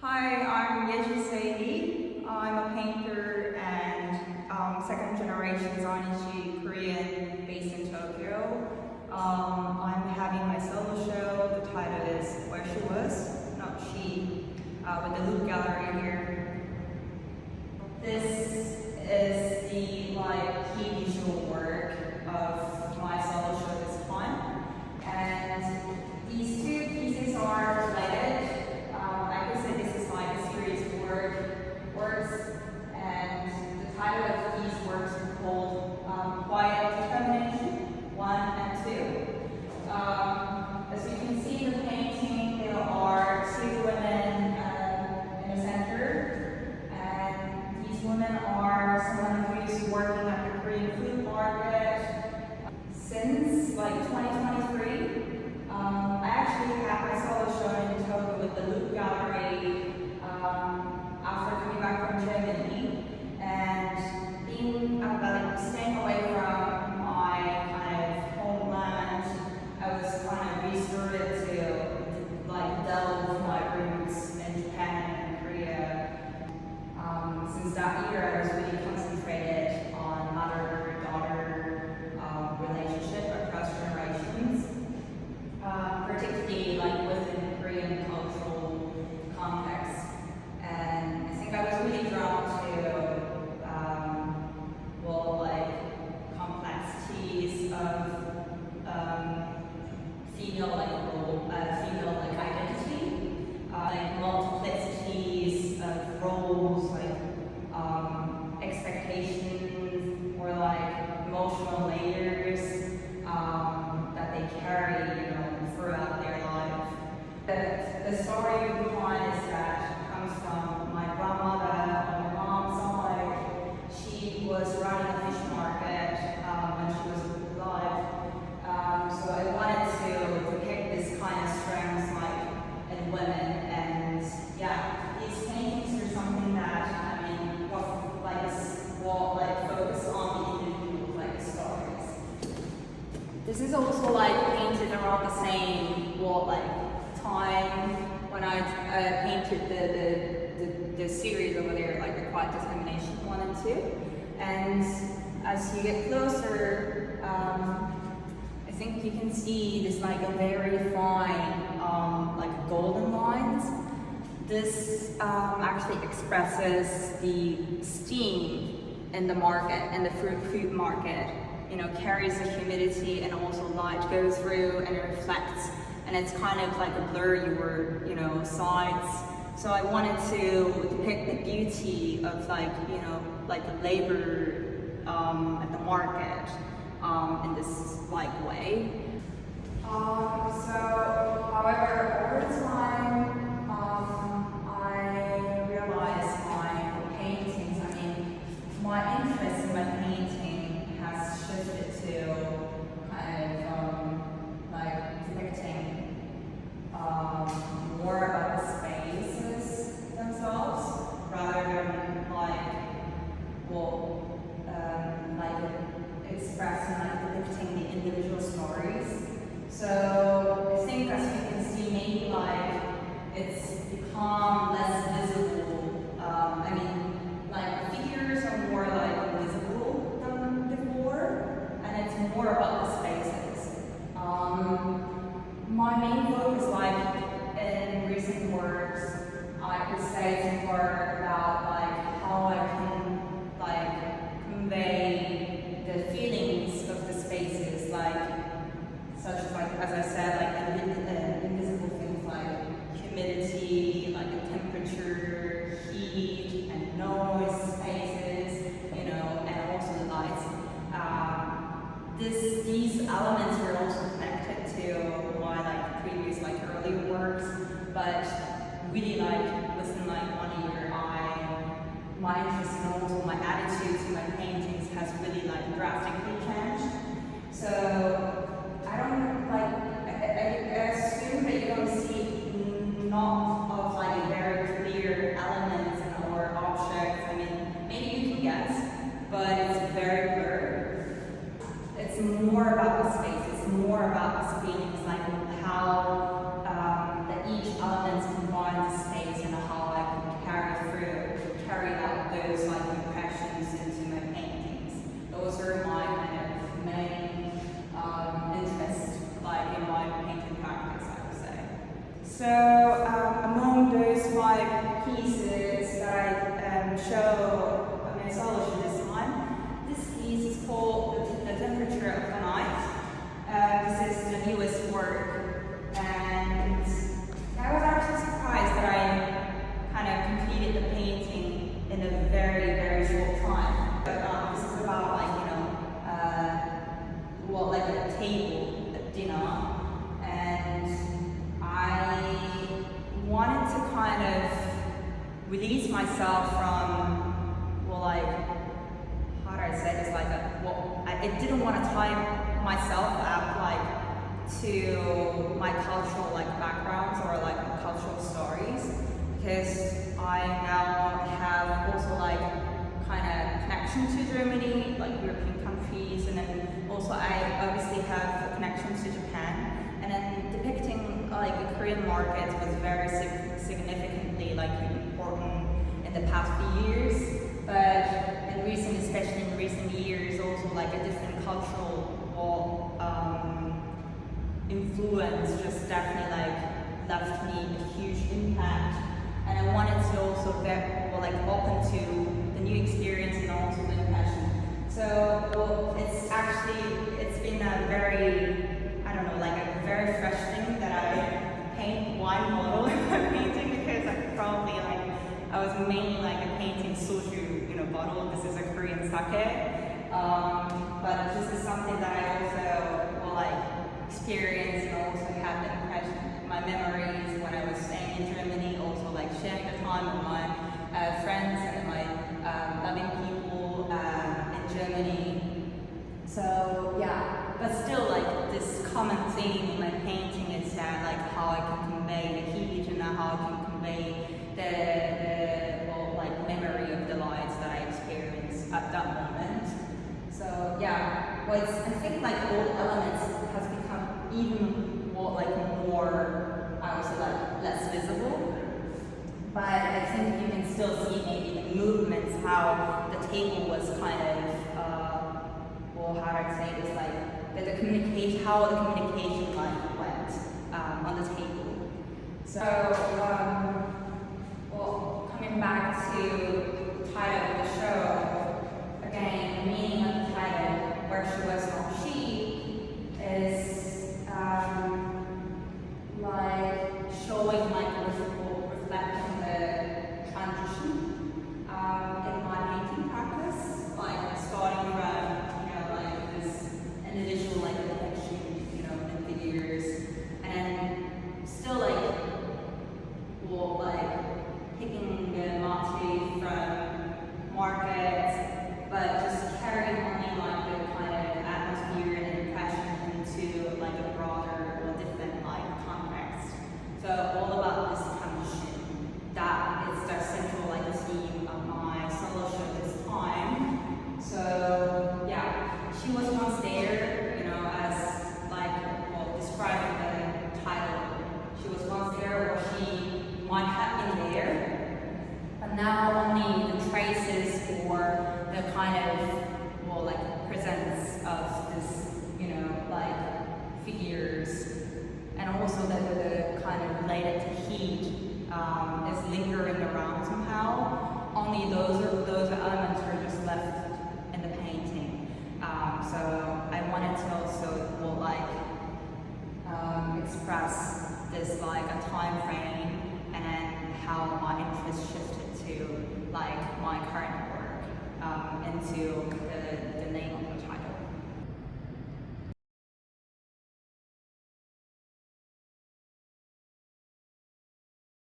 Hi, I'm Yeji Sei Lee. I'm a painter and second generation Zainichi Korean based in Tokyo. I'm having my solo show. The title is Where She Was, Not She, with the Loop Gallery here. This is the key visual work of my solo show this time. And these two pieces are related. I could say this is like a series of works, and the title of these works are called Quiet Determination 1 and 2. As you can see in the painting, there are two women in the center, and these women are someone who's working at the Korean food market since 2023. I actually had my solo show in Tokyo with the Loop Gallery after coming back from Germany, and being staying away from my kind of homeland, I was kind of restored to delve with my roots in Japan and Korea. Since that year, I was really concentrated on mother-daughter relationship across generations. Particularly within the Korean cultural context. And I think I was really drawn to complexities of female identity, multiplicities of roles, expectations, or emotional layers that they carry, throughout their life. The story behind is that comes from my grandmother on my mom's side. She was running a fish market when she was alive. So I wanted to depict this kind of strengths in women. And yeah, these paintings are something that focus on the individual stories. This is also painted around the same time when I painted the series over there, the Quiet Determination 1 and 2. And as you get closer, I think you can see this a very fine golden lines. This actually expresses the steam in the market, in the fruit market. Carries the humidity and also light goes through and it reflects, and it's kind of a blur your sides. So I wanted to depict the beauty of the labor at the market in this way. So however, over time I realized my paintings, my interest in my painting has shifted to depicting more about the spaces themselves rather than expressing depicting the individual stories. So I think, as you can see, maybe it's become less visible. Figures are more visible than before, and it's more about the spaces. My main focus, in recent works, I could say it's more about how I can convey the feelings of the spaces, such as I said, invisible things humidity, temperature, heat, and noise spaces, and also the lights. These elements were also connected to my previous earlier works, but really within 1 year, my interest and also my attitude to my paintings has really drastically changed. So I don't I assume that you don't see not of very clear elements or objects. Maybe you can guess, but it's very blurred. It's more about the space. It's more about the feelings, how each element combines the space and how I release myself from, well, like, how do I say this? Like, I didn't want to tie myself up, like, to my cultural, like, backgrounds or, like, cultural stories, because I now have also, like, kind of connection to Germany, like European countries, and then also I obviously have a connection to Japan, and then depicting like the Korean market was very significantly like important in the past few years, but especially in recent years, also like a different cultural influence just definitely like left me a huge impact, and I wanted to also get like open to new experience and also the impression. So it's been a very, I don't know, like a very fresh thing that I paint one model in my painting, because I was mainly like a painting soju, bottle. This is a Korean sake, but this is something that I also will like experience and also have the impression, my memories when I was staying in Germany, also like sharing the time with my friends and my loving people in Germany. So yeah, but still like this common theme in my painting is that like how I can convey the heat and how I can convey the like memory of the lives that I experienced at that moment. So yeah, I think like all elements has become even more, I would say like less visible. But I think you can still see maybe the movements, how the table was kind of, how do I say this, like the communication, how the communication like went on the table. So, coming back to the title of the show, again, the meaning of the title, where she was not she, is like showing like reflecting the transition in my painting practice, like starting from like this individual like depiction, in figures, and still like picking the motif from markets, but just carrying only like the kind of atmosphere and impression into like a broader or different like context. So all about this transition. That is the central like theme of my solo show this time. So yeah, she was once there, as like describing the title. She was once there, or she might have been there, but now only the traces or the kind of presence of this, like figures, and also the kind of related to heat is lingering around somehow. Only those elements are just left in the painting. So I wanted to also express this like a time frame, and then how my interest shifted to like my current work into the name of the title.